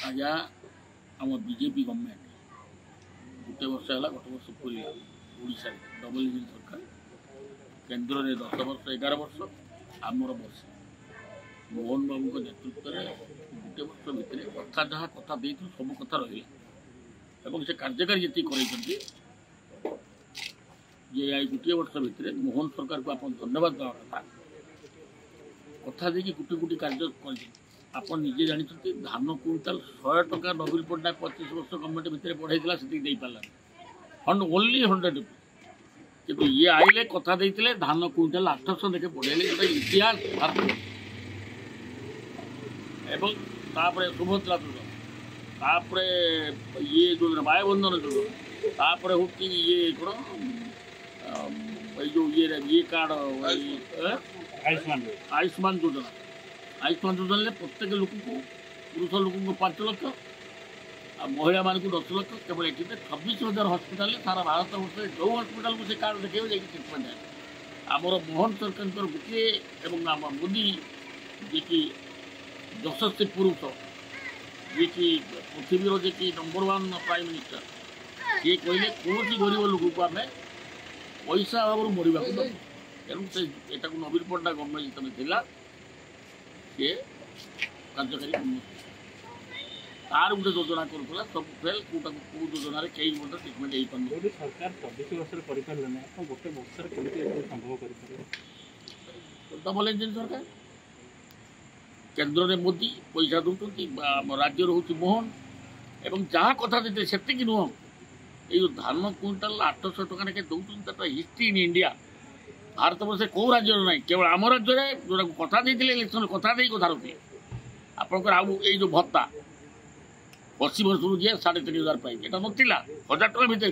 आज्ञा आम BJP government गोटे वर्ष है गत वर्ष पूरा ओडिशा डबल इंजिन सरकार केन्द्र में 10 वर्ष 11 वर्ष आमर वर्ष मोहन बाबू नेतृत्व में गोटे वर्ष भितर कथा जहाँ कथा सब कथा रहा से कार्यकारी जी कर गोटे वर्ष भितर मोहन सरकार को आप धन्यवाद देवा कथा कथा देखिए गोटे गोटे कार्य कर आप निजे जानते धान क्विंटाल 100 टका नवीन पट्टनायक 25 वर्ष गवर्नमेंट भितर बढ़ाई से पारा ओनली 100 रुपीज कि ये आइले कथा देते धान क्विंटाल 800 देखे बढ़ेले गोटे इतिहास भारत एवं सुभद्रा योजना ये योजना वायुबंधन योजना हूँ ये कौन जो ये कार्ड आयुष्मान योजना प्रत्येक लोक को पुरुष लोक को 5 लाख महिला मान 10 लाख केवल ये 26,000 हस्पिटाल सारा भारत वर्ष जो हस्पिटाल को से कार्ड देखे ट्रिटमेंट है आमर मोहन सरकार गोटे आम मोदी जी की यशस्वी पुरुष जी की पृथ्वीर जी की नंबर 1 प्राइम मिनिस्टर ये कहले कौन गरीब लोक को आम पैसा अभाव मरवा तेणु से यहाँ नवीन पट्टनायक गवर्नमेंट जितने थी सी कार्यकारी तार गोटे योजना करूला सब फेल कौटा कौ योजना कई ट्रिटमेंट हो पार सरकार 24 वर्ष गोटे वर्ष संभव कर डबल इंजिन सरकार केन्द्र में मोदी पैसा दौरान राज्य हूँ मोहन एवं जहाँ कथा देते से नुह ये धान क्विंटाल 800 टका लेखे दौरान हिस्ट्री इन इंडिया भारत वर्ष कौ राज्य ना केवल आम राज्य जो कथा देते इलेक्शन कथा कथा रखिए आपंकर आई जो भत्ता 80 वर्ष दिए 3,500 पाइबे यहाँ नाला 1000 टका भितर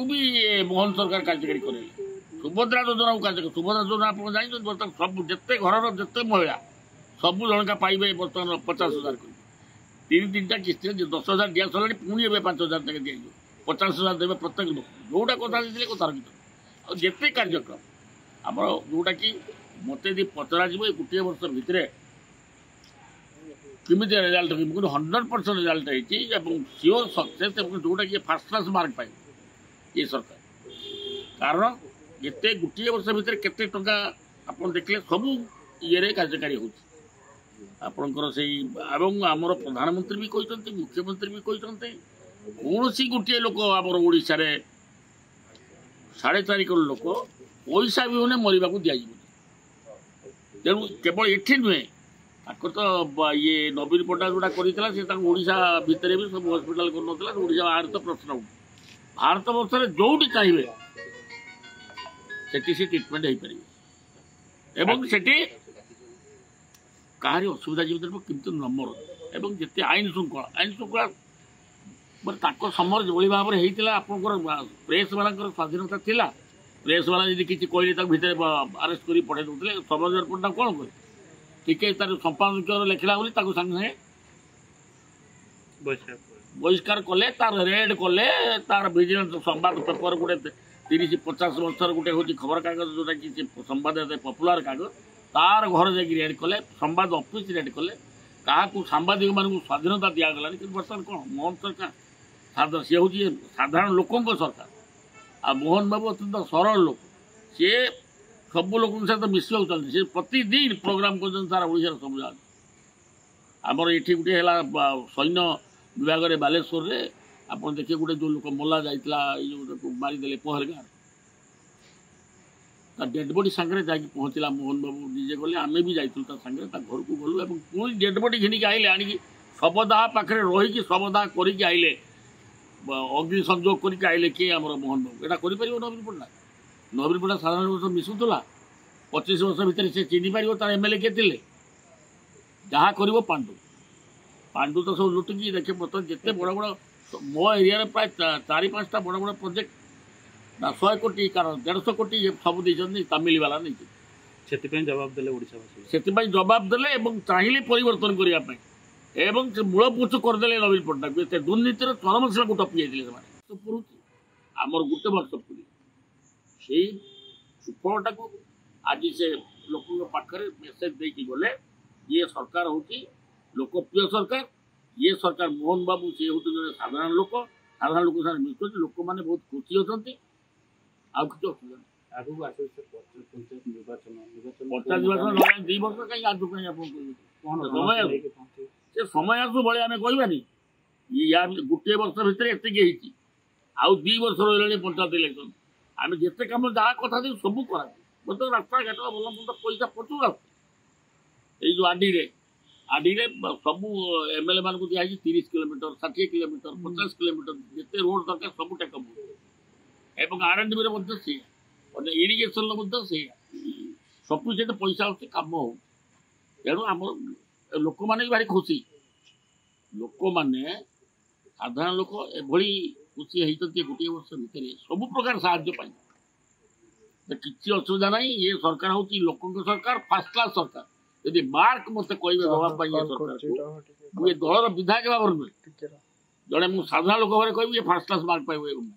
भी मोहन सरकार कार्यकारी करे सुभद्रा योजना को कार्य सुभद्रा योजना आप जानते बर्तमान सब जिते घर जिते महिला सबू जनका पाइबे बर्तमान 50,000 कर 3-3टा किस्ती 10,000 दिया सरला पुणी ए 5,000 तक दी 50,000 देवे प्रत्येक लोक जोटा कथा देते कथा रखिए आते कार्यक्रम आम जोटा कि मत पचरा गोटे वर्ष भितर केमी रेजल्ट 100% रेजल्ट होती सियोर सक्सेस जोटा कि फास्ट क्लास मार्क पाए ये सरकार कारण ये गोटे वर्ष भितर केते टंका आप देखले सबू ये कार्यकारी हो आपणकर से आमर प्रधानमंत्री भी कहते मुख्यमंत्री भी कहते कौन गोटे लोक आमर ओडिशा 4.5 करोड़ लोक पैसा भी होने मरवा दि तेणु केवल ये नुहे तो ये नवीन पट्टनायक जोड़ा करता ओडिशा भितर भी सब हस्पिटाल कर ओडिशा बाहर तो प्रश्न उठ भारत वर्ष जोटी चाहिए से ट्रिटमेंट हो पारे से कहार असुविधा जीवित किंतु नंबर एवं जिते आईन श्रृंखला मतलब समय जो भाव में होता आपंकर प्रेस वाला स्वाधीनता थिला प्रेस वाला जी किसी कहले भितर आरेस्ट कर पठे दूसरे समाचार पट्टनायक कौन करे टिके तार संपादक लिखला बोली सागे सागे बहिष्कार कले तार रेड कले तार विजिलेंस संवाद पेपर गोटे 30-50 वर्षर गोटे हूँ खबर कागज जोटा कि संवाद पपुलर कागज तार घर जाकि रेड कले संवाद ऑफिस रेड कले क्या सांबादिक मान स्वाधीनता दिगला कि बर्तमान कौन मोहन सरकार सी हूँ साधारण लोकों सरकार आ मोहन बाबू अत्यंत सरल लोक सी सब लोक सहित मिसवा चलते सी प्रतिदिन प्रोग्राम कर सारा ओडिशा सब जगह आमर ये गोटे है सैन्य विभाग में बालेश्वर में आप देखिए गोटे जो लोक मल्ला जाता मारिदे पहलगाम डेड बॉडी सांगे जाकि पहुँचला मोहन बाबू निजे गले आम भी जाइलु सांगे घर को गलु और पुणी डेड बॉडी घिनिक आइले आणिकी शवदाह पाखे रही शवदाह करके आइले अग्नि संजोग करके आइले किए आम मोहन बाबू यहाँ कर नवीन पट्टनायक साधारण वर्ष मिशुला 25 वर्ष भितर से चिन्ह पार तार एमएलए किए थे जहाँ कर पांडु तो सब लुटिकी देखे बर्तमान जिते बड़ बड़ मो एरिया प्राय 4-5टा बड़ बड़ प्रोजेक्ट 100 कोटी कारण 150 कोटी सब देते तमिल वाला नहीं जवाब देले ओडिशावासी से जवाब देले चाहिए परिवर्तन करने एवं से मूल पुछ करदे नवीन पट्टनायक दुर्नीतिर चरम सीमा को टपी जाते आमर गोटे वर्ष पूरी से सुफलटा को आज से लोक पाखे मेसेज देकी गले ये सरकार हूँ लोकप्रिय सरकार ये सरकार मोहन बाबू सी हूँ जन साधारण लोक साथ मिशुच लोक मैंने बहुत खुशी अच्छा आउ कि असुविधा नहीं आगू आसे पंचायत निर्वाचन पचास वर्ष 2 वर्ष कहीं आज कहीं आप समय से समय आसू भाई आम कहबानी या गोटे वर्ष भितर एति आउ 2 वर्ष रही पंचायत इलेक्शन आम जिते कम जहाँ कथा दे सब करा मतलब रास्ता घाट भल मंद पैसा प्रचुर आस जो आडी सब एमएलए मान दिखाई 30 किलोमीटर 60 किलोमीटर 50 किलोमीटर जिते रोड दरकार सब टेकअप एवं आरएनडीबी से इरिगेशन से सफिसीयंट पैसा होती कम हो तेणु आम लोक मैंने भारी खुशी लोक मैंने साधारण लोक एभली खुशी होती गोटे वर्ष भितर सब प्रकार साहाय्य किसी असुविधा ना ये सरकार हूँ लोक सरकार फास्ट क्लास सरकार यदि मार्क मत कहे दवाई ये सरकार ये दलर विधायक भाव नुहे जड़े मुझे साधारण लोक भाव कह फास्ट क्लास मार्क पाइब।